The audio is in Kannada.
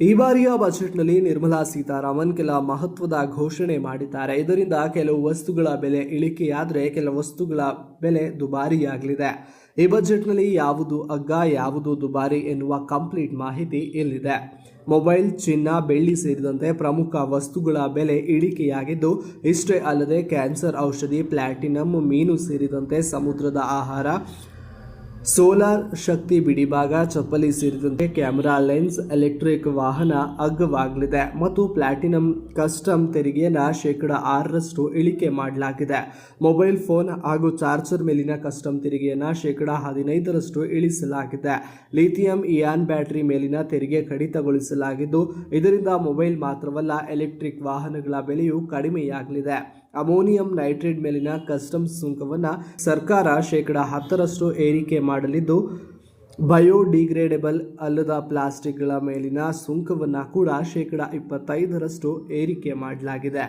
ಈ ಬಾರಿಯ ಬಜೆಟ್ನಲ್ಲಿ ನಿರ್ಮಲಾ ಸೀತಾರಾಮನ್ ಕೆಲ ಮಹತ್ವದ ಘೋಷಣೆ ಮಾಡಿದ್ದಾರೆ. ಇದರಿಂದ ಕೆಲವು ವಸ್ತುಗಳ ಬೆಲೆ ಇಳಿಕೆಯಾದರೆ ಕೆಲವು ವಸ್ತುಗಳ ಬೆಲೆ ದುಬಾರಿಯಾಗಲಿದೆ. ಈ ಬಜೆಟ್ನಲ್ಲಿ ಯಾವುದು ಅಗ್ಗ ಯಾವುದು ದುಬಾರಿ ಎನ್ನುವ ಕಂಪ್ಲೀಟ್ ಮಾಹಿತಿ ಇಲ್ಲಿದೆ. ಮೊಬೈಲ್, ಚಿನ್ನ, ಬೆಳ್ಳಿ ಸೇರಿದಂತೆ ಪ್ರಮುಖ ವಸ್ತುಗಳ ಬೆಲೆ ಇಳಿಕೆಯಾಗಿದ್ದು, ಇಷ್ಟೇ ಅಲ್ಲದೆ ಕ್ಯಾನ್ಸರ್ ಔಷಧಿ, ಪ್ಲಾಟಿನಂ, ಮೀನು ಸೇರಿದಂತೆ ಸಮುದ್ರದ ಆಹಾರ, ಸೋಲಾರ್ ಶಕ್ತಿ ಬಿಡಿಭಾಗ, ಚಪ್ಪಲಿ ಸೇರಿದಂತೆ ಕ್ಯಾಮೆರಾ ಲೆನ್ಸ್, ಎಲೆಕ್ಟ್ರಿಕ್ ವಾಹನ ಅಗ್ಗವಾಗಲಿದೆ ಮತ್ತು ಪ್ಲಾಟಿನಂ ಕಸ್ಟಮ್ ತೆರಿಗೆಯನ್ನು 6% ಇಳಿಕೆ ಮಾಡಲಾಗಿದೆ. ಮೊಬೈಲ್ ಫೋನ್ ಹಾಗೂ ಚಾರ್ಜರ್ ಮೇಲಿನ ಕಸ್ಟಮ್ ತೆರಿಗೆಯನ್ನು 15% ಇಳಿಸಲಾಗಿದೆ. ಲಿಥಿಯಂ ಇಯಾನ್ ಬ್ಯಾಟರಿ ಮೇಲಿನ ತೆರಿಗೆ ಕಡಿತಗೊಳಿಸಲಾಗಿದ್ದು, ಇದರಿಂದ ಮೊಬೈಲ್ ಮಾತ್ರವಲ್ಲ ಎಲೆಕ್ಟ್ರಿಕ್ ವಾಹನಗಳ ಬೆಲೆಯೂ ಕಡಿಮೆಯಾಗಲಿದೆ. ಅಮೋನಿಯಂ ನೈಟ್ರೇಟ್ ಮೇಲಿನ ಕಸ್ಟಮ್ಸ್ ಸುಂಕವನ್ನು ಸರ್ಕಾರ 10% ಏರಿಕೆ ಮಾಡಲಿದ್ದು, ಬಯೋಡಿಗ್ರೇಡೇಬಲ್ ಅಲ್ಲದ ಪ್ಲಾಸ್ಟಿಕ್ಗಳ ಮೇಲಿನ ಸುಂಕವನ್ನು ಕೂಡ 25% ಏರಿಕೆ ಮಾಡಲಾಗಿದೆ.